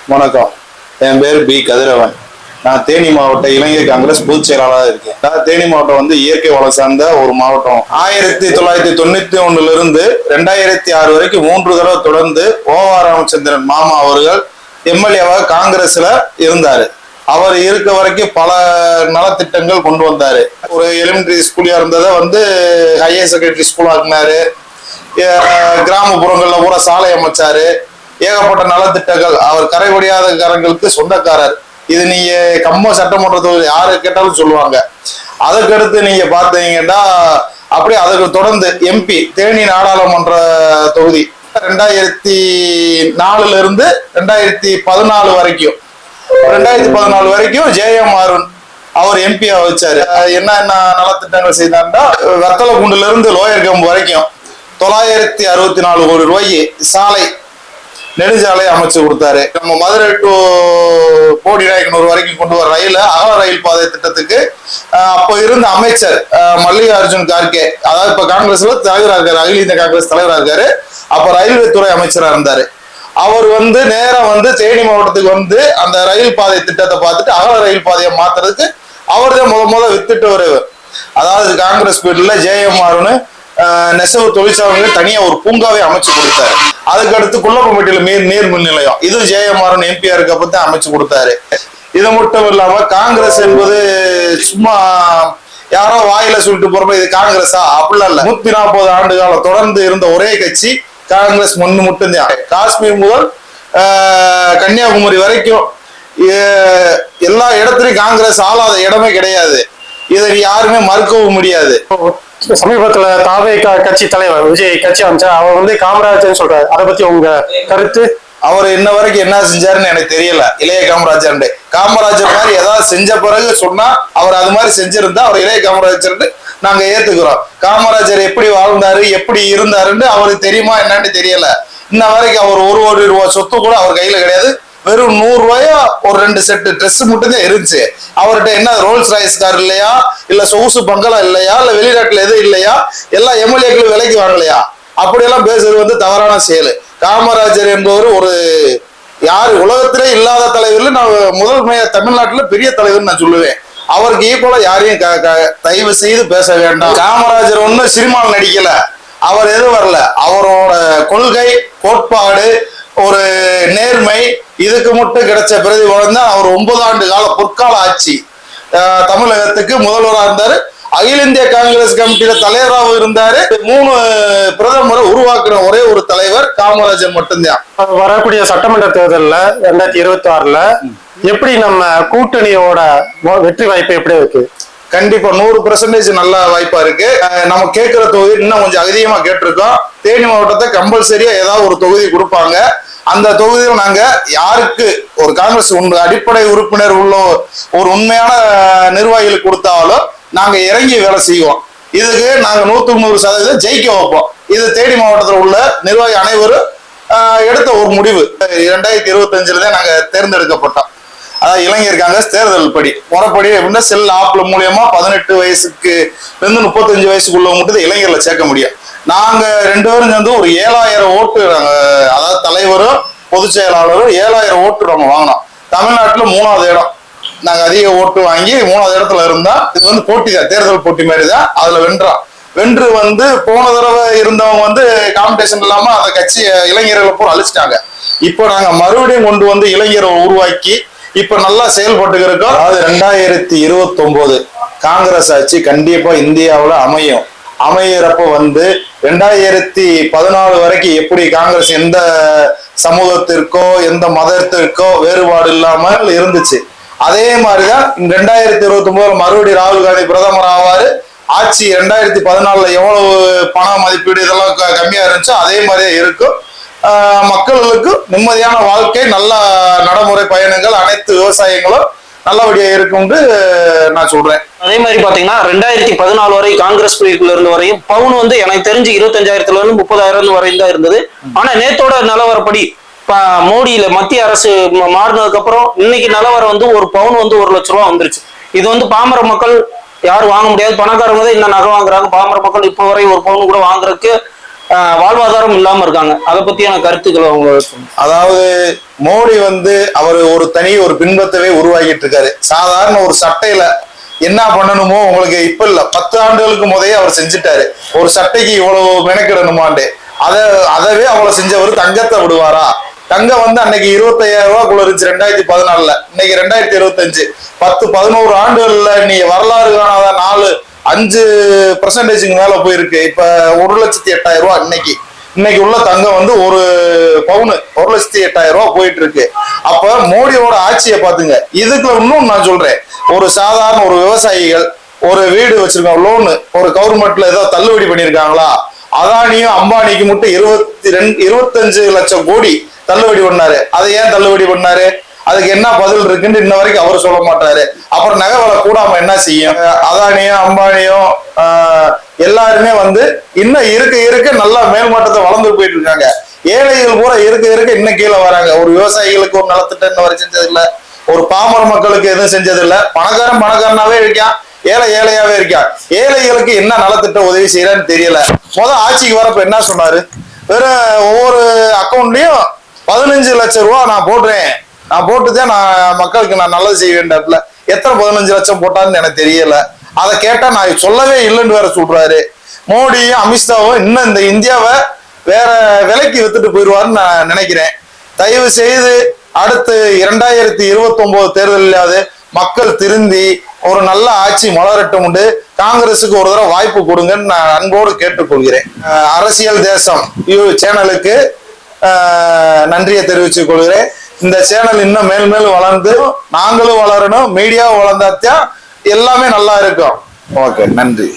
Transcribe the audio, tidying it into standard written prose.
வணக்கம். என் பேர் பி கதிரவன். நான் தேனி மாவட்ட இளைஞர் காங்கிரஸ் பொதுச் செயலாளராக இருக்கேன். தேனி மாவட்டம் வந்து இயற்கை வளம் சார்ந்த ஒரு மாவட்டம். 1991 2006 வரைக்கும் 3 தடவை தொடர்ந்து ராமச்சந்திரன் மாமா அவர்கள் எம்எல்ஏவாக காங்கிரஸ்ல இருந்தாரு. அவர் இருக்க வரைக்கும் பல நலத்திட்டங்கள் கொண்டு வந்தாரு. ஒரு எலிமெண்டரி ஸ்கூலியா இருந்ததை வந்து ஹையர் செகண்டரி ஸ்கூல் ஆக்குனாரு. கிராமப்புறங்கள்ல பூரா சாலை அமைச்சாரு. ஏகப்பட்ட நலத்திட்டங்கள். அவர் கரைபடியாத காரங்களுக்கு சொந்தக்காரர். இது நீங்க கம்ப சட்டமன்ற தொகுதி யாரு கேட்டாலும் சொல்லுவாங்க. அதுக்கடுத்து நீங்க பாத்தீங்கன்னா அப்படியே அதுக்கு தொடர்ந்து எம்பி தேனி நாடாளுமன்ற தொகுதி 2004 2014 வரைக்கும் 2014 வரைக்கும் ஜேஎம் அருண் அவர் எம்பியா வச்சாரு. என்ன நலத்திட்டங்கள் செய்தார்னா வத்தலக்குண்டுல இருந்து லோயர் கம்பு வரைக்கும் 964 கோடி ரூபாய்க்கு சாலை நெடுஞ்சாலை அமைச்சு கொடுத்தாரு. நம்ம மதுரை டு போடிநாயக்கனூர் வரைக்கும் கொண்டு வர அகல ரயில் பாதை திட்டத்துக்கு அப்ப இருந்த அமைச்சர் மல்லிகார்ஜுன் கார்கே, அதாவது இப்ப காங்கிரஸ்ல தலைவராக இருக்காரு, அகில இந்திய காங்கிரஸ் தலைவராக இருக்காரு. அப்ப ரயில்வே துறை அமைச்சராக இருந்தாரு. அவர் வந்து நேரம் வந்து தேனி மாவட்டத்துக்கு வந்து அந்த ரயில் பாதை திட்டத்தை பார்த்துட்டு அகல ரயில் பாதையை மாத்துறதுக்கு அவர் தான் முத வித்துட்டு வருவார். அதாவது காங்கிரஸ் பீரியட்ல ஜேஎம்ஆர்னு நெசவு தொழிற்சாலைகள் தனியா ஒரு பூங்காவை அமைச்சு கொடுத்தாரு. அதுக்கடுத்து குள்ளப்பம்பட்டியில நீர் மின் நிலையம், இது ஜேஎம்ஆர் எம்பியா இருக்கப்ப அமைச்சு கொடுத்தாரு. இது மட்டும் இல்லாம காங்கிரஸ் என்பது சும்மா யாரோ வாயில சொல்லிட்டு போறப்ப இது காங்கிரஸா அப்படிலாம் இல்ல. 140 ஆண்டு காலம் தொடர்ந்து இருந்த ஒரே கட்சி காங்கிரஸ் மட்டும்தான். காஷ்மீர் முதல் கன்னியாகுமரி வரைக்கும் எல்லா இடத்துலயும் காங்கிரஸ் ஆளாத இடமே கிடையாது. இதை யாருமே மறுக்கவும் முடியாது. சமீபத்துல தாவேகா கட்சி தலைவர் விஜய் கட்சி அமைச்சா அவர் வந்து காமராஜர் சொல்றாரு. அதை பத்தி உங்க கருத்து? அவர் இன்ன வரைக்கும் என்ன செஞ்சாருன்னு எனக்கு தெரியல. இளைய காமராஜர் மாதிரி ஏதாவது செஞ்ச பிறகு சொன்னா அவர் அது மாதிரி செஞ்சிருந்தா அவர் இளைய காமராஜர் நாங்க ஏத்துக்கிறோம். காமராஜர் எப்படி வாழ்ந்தாரு எப்படி இருந்தாருன்னு அவருக்கு தெரியுமா என்னன்னு தெரியல. இன்ன வரைக்கும் அவர் 1 கோடி ரூபாய் சொத்து கூட அவர் கையில கிடையாது. வெறும் 100 ரூபாயா ஒரு 2 செட் ட்ரெஸ் மட்டும் தான் இருந்துச்சு. அவர்கிட்ட என்ன ரோல்ஸ் ராய்ஸ் கார் இல்லையா, இல்ல சொகுசு பங்களா இல்லையா, இல்ல வெளிநாட்டுல எதுவும் இல்லையா, எல்லா எம்எல்ஏக்களும் விலைக்கு வாங்கலையா? அப்படியெல்லாம் பேசுறது வந்து தவறான செயல். காமராஜர் என்பவர் ஒரு யாரு உலகத்திலே இல்லாத தலைவர்ல நான் முதன்மையா தமிழ்நாட்டுல பெரிய தலைவர் நான் சொல்லுவேன். அவருக்கு ஈக்குவலா யாரையும் தயவு செய்து பேச வேண்டாம். காமராஜர் ஒண்ணு சினிமாவில் நடிக்கல, அவர் எதுவும் வரல. அவரோட கொள்கை கோட்பாடு ஒரு நேர்மை இதுக்கு மட்டும் கிடைச்ச பிரதிபலன் தான். அவர் 9 ஆண்டு கால பொற்கால ஆட்சி தமிழகத்துக்கு முதல்வராக இருந்தாரு. அகில இந்திய காங்கிரஸ் கமிட்டியில தலைவராக இருந்தாரு. 3 பிரதமரை உருவாக்குற ஒரே ஒரு தலைவர் காமராஜர் மட்டும்தான். வரக்கூடிய சட்டமன்ற தேர்தலில் 2026 எப்படி நம்ம கூட்டணியோட வெற்றி வாய்ப்பு எப்படி இருக்கு? கண்டிப்பா 100% நல்ல வாய்ப்பா இருக்கு. நம்ம கேட்கிற தொகுதி இன்னும் கொஞ்சம் அதிகமா கேட்டிருக்கோம். தேனி மாவட்டத்தை கம்பல்சரியா ஏதாவது ஒரு தொகுதி கொடுப்பாங்க. அந்த தொகுதியில் நாங்க யாருக்கு ஒரு காங்கிரஸ் அடிப்படை உறுப்பினர் உள்ள ஒரு உண்மையான நிர்வாகிகளுக்கு கொடுத்தாலும் நாங்க இறங்கி வேலை செய்வோம். இதுக்கு நாங்க 100% ஜெயிக்க வைப்போம். இது தேனி மாவட்டத்தில் உள்ள நிர்வாகி அனைவரும் எடுத்த ஒரு முடிவு. 2025 தான் நாங்க தேர்ந்தெடுக்கப்பட்டோம். அதாவது இளைஞர் காங்கிரஸ் தேர்தல் படி முறைப்படி எப்படின்னா செல் ஆப்ல மூலியமா 18 வயசுக்கு இருந்து 35 வயசுக்குள்ள மட்டும் இளைஞர்ல சேர்க்க முடியும். நாங்க 2 பேரும் சேர்ந்து ஒரு 7000 ஓட்டு அதாவது தலைவரும் பொதுச் செயலாளரும் 7000 ஓட்டு நம்ம வாங்கினோம். தமிழ்நாட்டுல 3வது இடம். நாங்க அதிக ஓட்டு வாங்கி 3வது இடத்துல இருந்தா இது வந்து போட்டி தான், தேர்தல் போட்டி மாதிரி தான். அதுல வென்று வந்து போன தடவை இருந்தவங்க வந்து காம்படிஷன் இல்லாம அந்த கட்சி இளைஞர்களை பூரா அழிச்சிட்டாங்க. இப்போ நாங்க மறுபடியும் கொண்டு வந்து இளைஞரை உருவாக்கி இப்ப நல்லா செயல்பட்டு இருக்கோம். அதாவது 2029 காங்கிரஸ் ஆட்சி கண்டிப்பா இந்தியாவுல அமையறப்ப வந்து 2014 வரைக்கும் எப்படி காங்கிரஸ் எந்த சமூகத்திற்கோ எந்த மதத்திற்கோ வேறுபாடு இல்லாமல் இருந்துச்சு, அதே மாதிரிதான் 2029 மறுபடியும் ராகுல் காந்தி பிரதமர் ஆவாரு. ஆட்சி 2014 எவ்வளவு பண மதிப்பீடு இதெல்லாம் கம்மியா இருந்துச்சோ அதே மாதிரியே இருக்கும். மக்களுக்கு நிம்மதியான வாழ்க்கை, நல்ல நடைமுறை பயணங்கள், அனைத்து விவசாயங்களும் நல்லபடியா இருக்கும்னு நான் சொல்றேன். அதே மாதிரி பாத்தீங்கன்னா 2014 வரை காங்கிரஸ் பீரியட்ல இருந்து வரையும் பவுன் வந்து எனக்கு தெரிஞ்சு 25,000 இருந்து 30,000 வரையும் தான் இருந்தது. ஆனா நேத்தோட நிலவரப்படி மோடியில மத்திய அரசு மாறினதுக்கு அப்புறம் இன்னைக்கு நிலவரம் வந்து ஒரு பவுன் வந்து 1 லட்ச ரூபா வந்துருச்சு. இது வந்து பாமர மக்கள் யாரும் வாங்க முடியாது. பணக்காரங்க தான் இந்த நகை வாங்குறாங்க. பாமர மக்கள் இப்போ வரை ஒரு பவுன் கூட வாங்குறதுக்கு வாழ்வாதாரம் இல்லாம இருக்காங்க. அதை பத்தியான கருத்துக்களை அவங்க. அதாவது மோடி அவர் ஒரு தனி ஒரு பின்பற்றவே உருவாக்கிட்டு இருக்காரு. சாதாரண ஒரு சட்டையில என்ன பண்ணணுமோ உங்களுக்கு இப்ப இல்ல, 10 ஆண்டுகளுக்கு முதலே அவர் செஞ்சுட்டாரு. ஒரு சட்டைக்கு இவ்வளவு மெனக்கிடணுமாண்டு அதவே அவ்வளவு செஞ்சவர் தங்கத்தை விடுவாரா? தங்கம் அன்னைக்கு 25,000 ரூபாய்க்குள்ள இருந்துச்சு 2014. இன்னைக்கு 2025, 10-11 ஆண்டுகள்ல நீ வரலாறு காணாத 4-5% மேல போயிருக்கு. இப்ப 1,08,000 ரூபாய் இன்னைக்கு உள்ள தங்கம் ஒரு பவுனு 1,08,000 ரூபாய் போயிட்டு இருக்கு. அப்ப மோடியோட ஆட்சியை பாத்துங்க. இதுக்கு இன்னும் நான் சொல்றேன், ஒரு சாதாரண ஒரு விவசாயிகள் ஒரு வீடு வச்சிருக்காங்க, லோனு ஒரு கவர்மெண்ட்ல ஏதோ தள்ளுபடி பண்ணிருக்காங்களா? அதானியும் அம்பானிக்கு மட்டும் 25 லட்சம் கோடி தள்ளுபடி பண்ணாரு. அதை ஏன் தள்ளுபடி பண்ணாரு? அதுக்கு என்ன பதில் இருக்குன்னு இன்ன வரைக்கும் அவர் சொல்ல மாட்டாரு. அப்புறம் நகை விலை கூடாம என்ன செய்யும்? அதானியும் அம்பானியும் எல்லாருமே இன்னும் இருக்க நல்லா மேல்மட்டத்தை வளர்ந்து போயிட்டு இருக்காங்க. ஏழைகள் பூரா இருக்க இன்னும் கீழே வராங்க. ஒரு விவசாயிகளுக்கு ஒரு நலத்திட்டம் இன்ன வரை செஞ்சது இல்ல, ஒரு பாமர மக்களுக்கு எதுவும் செஞ்சது இல்ல. பணக்காரனாவே இருக்கான், ஏழையாவே இருக்கான். ஏழைகளுக்கு என்ன நலத்திட்டம் உதவி செய்யறான்னு தெரியல. ஆட்சிக்கு வரப்ப என்ன சொன்னாரு? வெறும் ஒவ்வொரு அக்கௌண்ட்லயும் 15 லட்சம் ரூபாய் நான் போடுறேன், நான் போட்டுதான் நான் மக்களுக்கு நான் நல்லது செய்ய வேண்டாம்ல. எத்தனை 15 லட்சம் போட்டான்னு எனக்கு தெரியல. அதை கேட்டா நான் சொல்லவே இல்லைன்னு வேற சொல்றாரு. மோடியும் அமித்ஷாவும் இன்னும் இந்த இந்தியாவை வேற விலைக்கு வித்துட்டு போயிடுவாருன்னு நான் நினைக்கிறேன். தயவு செய்து அடுத்து 2029 தேர்தலாவது மக்கள் திருந்தி ஒரு நல்ல ஆட்சி மலரட்டும் உண்டு. காங்கிரஸுக்கு ஒரு தடவை வாய்ப்பு கொடுங்கன்னு நான் அன்போடு கேட்டுக்கொள்கிறேன். அரசியல் தேசம் சேனலுக்கு நன்றியை தெரிவித்துக் கொள்கிறேன். இந்த சேனல் இன்னும் மேலும் வளர்ந்து நாங்களும் வளரணும், மீடியாவும் வளர்ந்தாத்தான் எல்லாமே நல்லா இருக்கும். ஓகே, நன்றி.